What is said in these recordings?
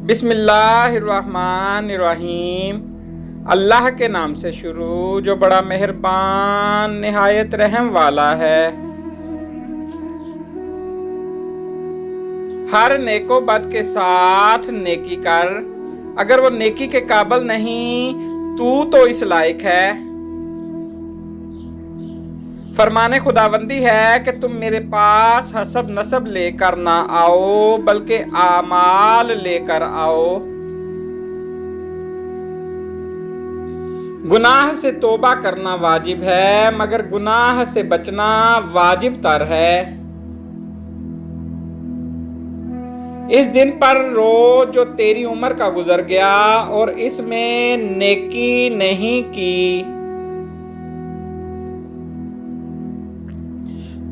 بسم اللہ الرحمن الرحیم۔ اللہ کے نام سے شروع جو بڑا مہربان نہایت رحم والا ہے۔ ہر نیک و بد کے ساتھ نیکی کر، اگر وہ نیکی کے قابل نہیں تو اس لائق ہے۔ فرمان خداوندی ہے کہ تم میرے پاس حسب نسب لے کر نہ آؤ بلکہ اعمال لے کر آؤ۔ گناہ سے توبہ کرنا واجب ہے مگر گناہ سے بچنا واجب تر ہے۔ اس دن پر رو جو تیری عمر کا گزر گیا اور اس میں نیکی نہیں کی۔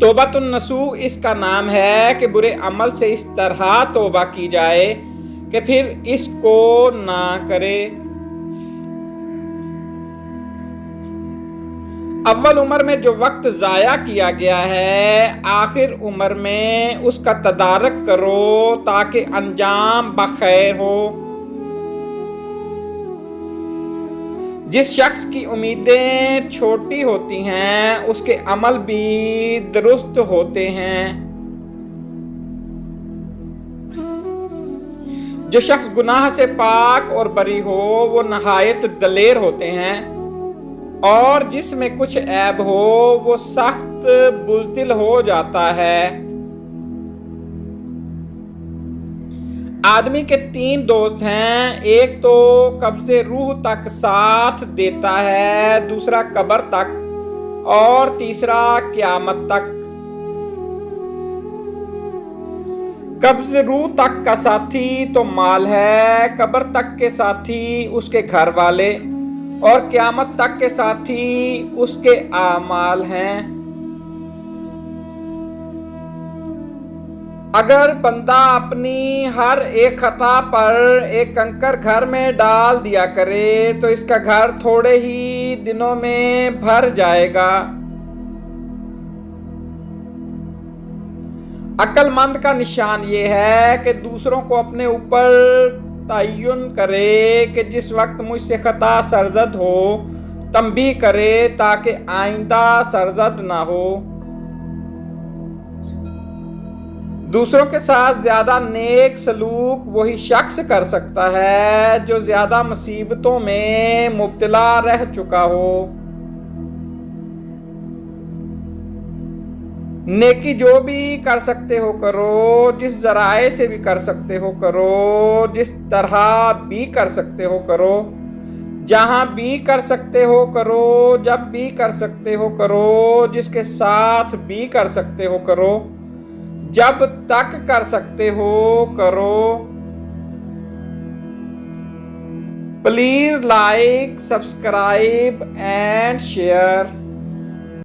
توبۃ النصوح اس کا نام ہے کہ برے عمل سے اس طرح توبہ کی جائے کہ پھر اس کو نہ کرے۔ اول عمر میں جو وقت ضائع کیا گیا ہے آخر عمر میں اس کا تدارک کرو تاکہ انجام بخیر ہو۔ جس شخص کی امیدیں چھوٹی ہوتی ہیں اس کے عمل بھی درست ہوتے ہیں۔ جو شخص گناہ سے پاک اور بری ہو وہ نہایت دلیر ہوتے ہیں، اور جس میں کچھ عیب ہو وہ سخت بزدل ہو جاتا ہے۔ آدمی کے تین دوست ہیں، ایک تو قبض روح تک ساتھ دیتا ہے، دوسرا قبر تک اور تیسرا قیامت تک۔ قبض روح تک کا ساتھی تو مال ہے، قبر تک کے ساتھی اس کے گھر والے اور قیامت تک کے ساتھی اس کے اعمال ہیں۔ اگر بندہ اپنی ہر ایک خطا پر ایک کنکر گھر میں ڈال دیا کرے تو اس کا گھر تھوڑے ہی دنوں میں بھر جائے گا۔ عقل مند کا نشان یہ ہے کہ دوسروں کو اپنے اوپر تعین کرے کہ جس وقت مجھ سے خطا سرزد ہو تنبیہ کرے تاکہ آئندہ سرزد نہ ہو۔ دوسروں کے ساتھ زیادہ نیک سلوک وہی شخص کر سکتا ہے جو زیادہ مصیبتوں میں مبتلا رہ چکا ہو۔ نیکی جو بھی کر سکتے ہو کرو، جس ذرائع سے بھی کر سکتے ہو کرو، جس طرح بھی کر سکتے ہو کرو، جہاں بھی کر سکتے ہو کرو، جب بھی کر سکتے ہو کرو، جس کے ساتھ بھی کر سکتے ہو کرو، جب تک کر سکتے ہو کرو۔ Please like, subscribe and share.